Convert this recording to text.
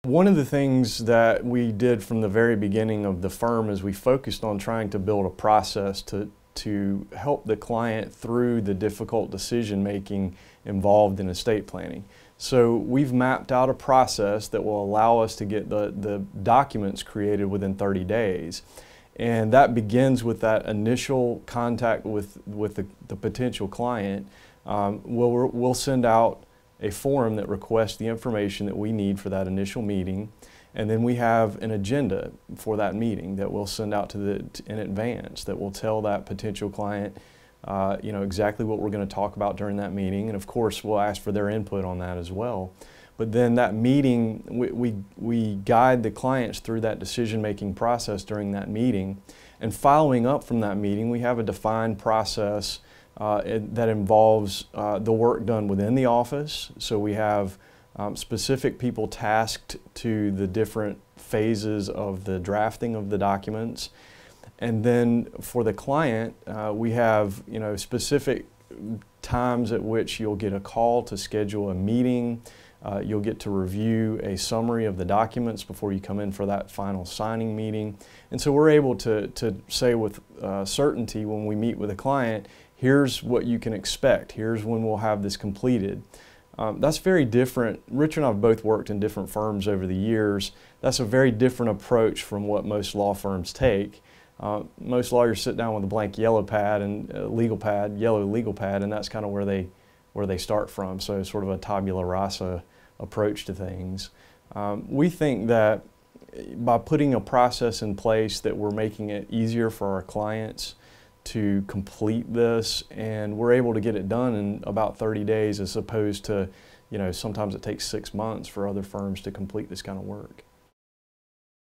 One of the things that we did from the very beginning of the firm is we focused on trying to build a process to help the client through the difficult decision making involved in estate planning. So we've mapped out a process that will allow us to get the documents created within 30 days. And that begins with that initial contact with the potential client. We'll send out a form that requests the information that we need for that initial meeting, and then we have an agenda for that meeting that we'll send out in advance that will tell that potential client exactly what we're going to talk about during that meeting, and of course we'll ask for their input on that as well. But then that meeting, we guide the clients through that decision-making process during that meeting, and following up from that meeting we have a defined process that involves the work done within the office. So we have specific people tasked to the different phases of the drafting of the documents. And then for the client, we have specific times at which you'll get a call to schedule a meeting. You'll get to review a summary of the documents before you come in for that final signing meeting. And so we're able to say with certainty when we meet with a client, here's what you can expect, here's when we'll have this completed. That's very different. Richard and I have both worked in different firms over the years. That's a very different approach from what most law firms take. Most lawyers sit down with a blank yellow pad and yellow legal pad, and that's kind of where they start from. So sort of a tabula rasa approach to things. We think that by putting a process in place that we're making it easier for our clients to complete this, and we're able to get it done in about 30 days as opposed to, sometimes it takes 6 months for other firms to complete this kind of work.